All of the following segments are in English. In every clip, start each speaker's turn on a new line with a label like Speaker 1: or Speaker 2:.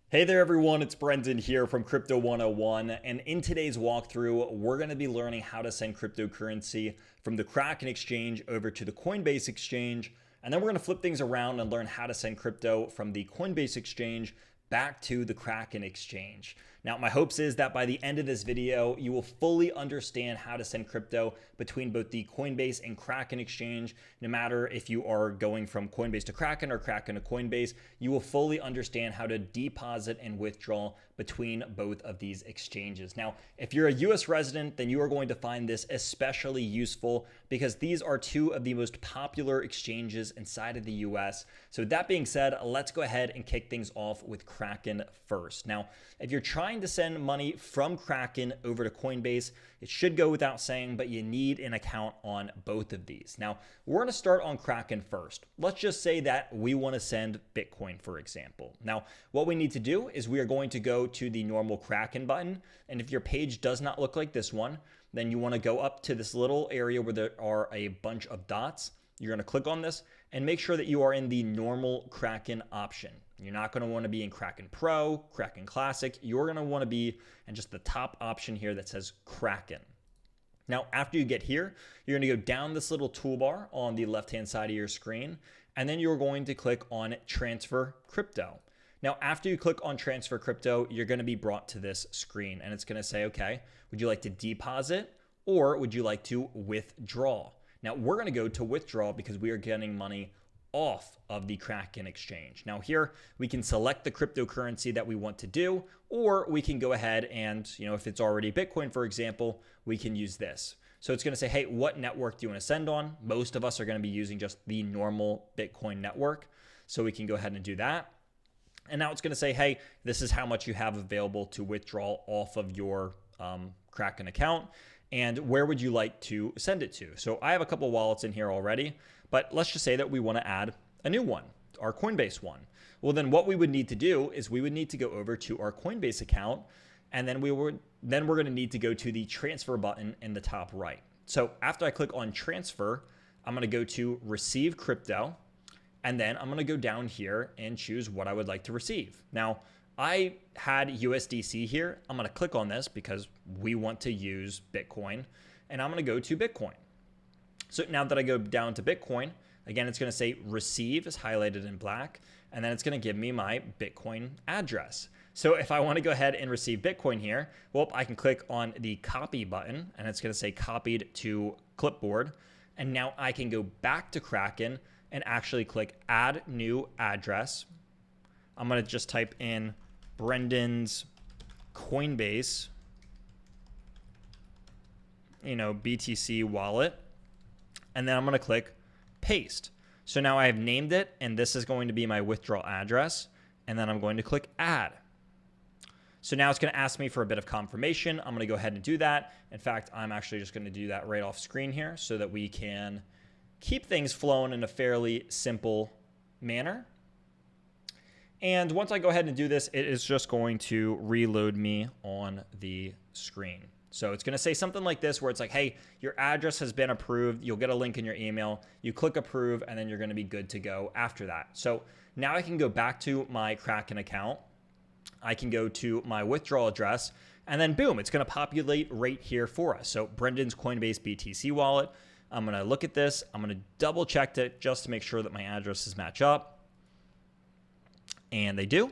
Speaker 1: Hey there everyone, it's Brendan here from Crypto 101, and in today's walkthrough, we're going to be learning how to send cryptocurrency from the Kraken exchange over to the Coinbase exchange, and then we're going to flip things around and learn how to send crypto from the Coinbase exchange back to the Kraken exchange. Now, my hopes is that by the end of this video, you will fully understand how to send crypto between both the Coinbase and Kraken exchange. No matter if you are going from Coinbase to Kraken or Kraken to Coinbase, you will fully understand how to deposit and withdraw between both of these exchanges. Now, if you're a US resident, then you are going to find this especially useful because these are two of the most popular exchanges inside of the US. So with that being said, let's go ahead and kick things off with Kraken first. Now, if you're trying to send money from Kraken over to Coinbase, it should go without saying, but you need an account on both of these. Now, we're going to start on Kraken first. Let's just say that we want to send Bitcoin, for example. Now, what we need to do is we are going to go to the normal Kraken button. And if your page does not look like this one, then you want to go up to this little area where there are a bunch of dots. You're going to click on this and make sure that you are in the normal Kraken option. You're not going to want to be in Kraken Pro, Kraken Classic. You're going to want to be in just the top option here that says Kraken. Now, after you get here, you're going to go down this little toolbar on the left-hand side of your screen, and then you're going to click on Transfer Crypto. Now, after you click on Transfer Crypto, you're going to be brought to this screen, and it's going to say, okay, would you like to deposit or would you like to withdraw? Now, we're going to go to withdraw because we are getting money off of the Kraken exchange. Now here we can select the cryptocurrency that we want to do, or we can go ahead and, if it's already Bitcoin, for example, we can use this. So it's going to say, hey, what network do you want to send on? Most of us are going to be using just the normal Bitcoin network. So we can go ahead and do that. And now it's going to say, hey, this is how much you have available to withdraw off of your Kraken account. And where would you like to send it to? So I have a couple wallets in here already, but let's just say that we want to add a new one, our Coinbase one. Well, then what we would need to do is we would need to go over to our Coinbase account, and then we're going to need to go to the transfer button in the top right. So after I click on transfer, I'm going to go to receive crypto, and then I'm going to go down here and choose what I would like to receive. Now, I had USDC here. I'm going to click on this because we want to use Bitcoin, and I'm going to go to Bitcoin. So now that I go down to Bitcoin, again, it's going to say receive is highlighted in black, and then it's going to give me my Bitcoin address. So if I want to go ahead and receive Bitcoin here, well, I can click on the copy button, and it's going to say copied to clipboard. And now I can go back to Kraken and actually click add new address. I'm going to just type in Brendan's Coinbase, BTC wallet. And then I'm going to click paste. So now I have named it, and this is going to be my withdrawal address. And then I'm going to click add. So now it's going to ask me for a bit of confirmation. I'm going to go ahead and do that. In fact, I'm actually just going to do that right off screen here so that we can keep things flowing in a fairly simple manner. And once I go ahead and do this, it is just going to reload me on the screen. So it's going to say something like this where it's like, hey, your address has been approved. You'll get a link in your email. You click approve, and then you're going to be good to go after that. So now I can go back to my Kraken account. I can go to my withdrawal address, and then boom, it's going to populate right here for us. So Brendan's Coinbase BTC wallet. I'm going to look at this. I'm going to double check it just to make sure that my addresses match up. And they do.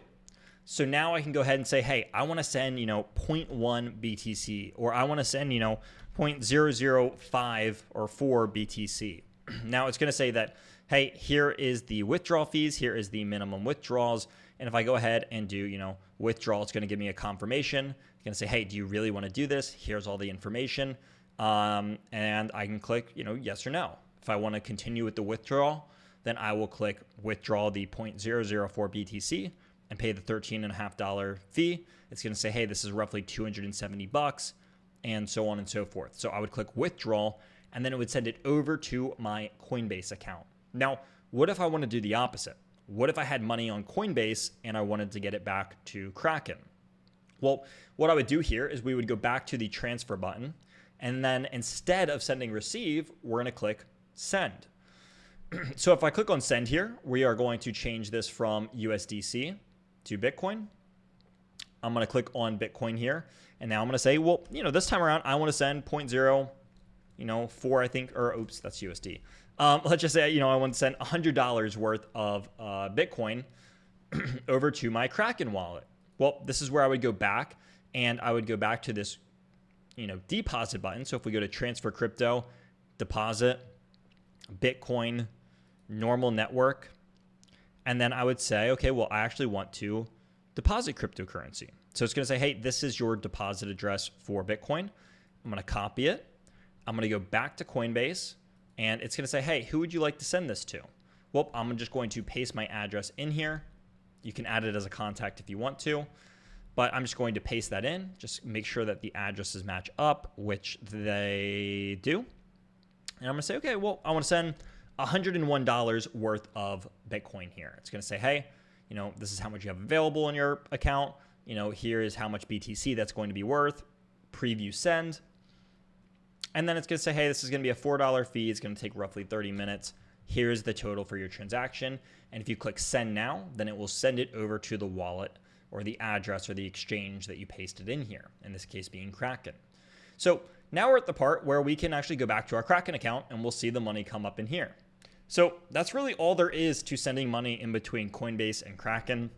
Speaker 1: So now I can go ahead and say, hey, I want to send, 0.1 BTC, or I want to send, 0.005 or 4 BTC. Now it's going to say that, hey, here is the withdrawal fees. Here is the minimum withdrawals. And if I go ahead and do, withdrawal, it's going to give me a confirmation. It's going to say, hey, do you really want to do this? Here's all the information. And I can click, yes or no. If I want to continue with the withdrawal, then I will click withdraw the 0.004 BTC and pay the $13.50 fee. It's going to say, hey, this is roughly 270 bucks, and so on and so forth. So I would click withdraw, and then it would send it over to my Coinbase account. Now, what if I want to do the opposite? What if I had money on Coinbase and I wanted to get it back to Kraken? Well, what I would do here is we would go back to the transfer button, and then instead of sending receive, we're going to click send. So if I click on send here, we are going to change this from USDC to Bitcoin. I'm going to click on Bitcoin here. And now I'm going to say, well, this time around, I want to send 0.0, 4, I think, or oops, that's USD. Let's just say, I want to send $100 worth of Bitcoin over to my Kraken wallet. Well, this is where I would go back, and I would go back to this, deposit button. So if we go to transfer crypto, deposit, Bitcoin, normal network, and then I would say, okay, well, I actually want to deposit cryptocurrency. So it's going to say, hey, this is your deposit address for Bitcoin. I'm going to copy it. I'm going to go back to Coinbase, and it's going to say, hey, who would you like to send this to? Well, I'm just going to paste my address in here. You can add it as a contact if you want to, but I'm just going to paste that in. Just make sure that the addresses match up, which they do. And I'm going to say, okay, well, I want to send $101 worth of Bitcoin here. It's going to say, hey, this is how much you have available in your account. Here is how much BTC that's going to be worth. Preview send. And then it's going to say, hey, this is going to be a $4 fee. It's going to take roughly 30 minutes. Here's the total for your transaction. And if you click send now, then it will send it over to the wallet or the address or the exchange that you pasted in here, in this case being Kraken. So now we're at the part where we can actually go back to our Kraken account and we'll see the money come up in here. So that's really all there is to sending money in between Coinbase and Kraken.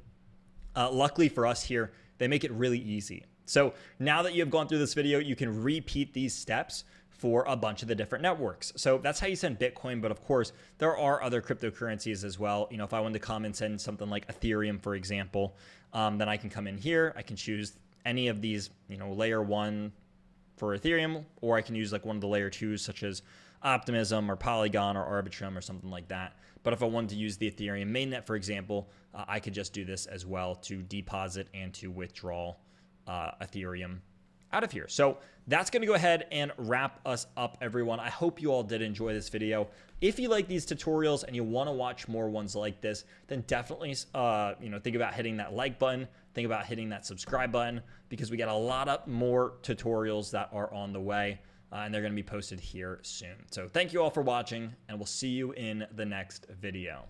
Speaker 1: Luckily for us here, they make it really easy. So now that you have gone through this video, you can repeat these steps for a bunch of the different networks. So that's how you send Bitcoin. But of course, there are other cryptocurrencies as well. If I wanted to come and send something like Ethereum, for example, then I can come in here. I can choose any of these, layer 1 for Ethereum, or I can use like one of the layer 2s, such as Optimism or Polygon or Arbitrum or something like that. But if I wanted to use the Ethereum mainnet, for example, I could just do this as well to deposit and to withdraw Ethereum out of here. So that's going to go ahead and wrap us up, everyone. I hope you all did enjoy this video. If you like these tutorials and you want to watch more ones like this, then definitely think about hitting that like button, think about hitting that subscribe button, because we got a lot of more tutorials that are on the way, and they're going to be posted here soon. So thank you all for watching, and we'll see you in the next video.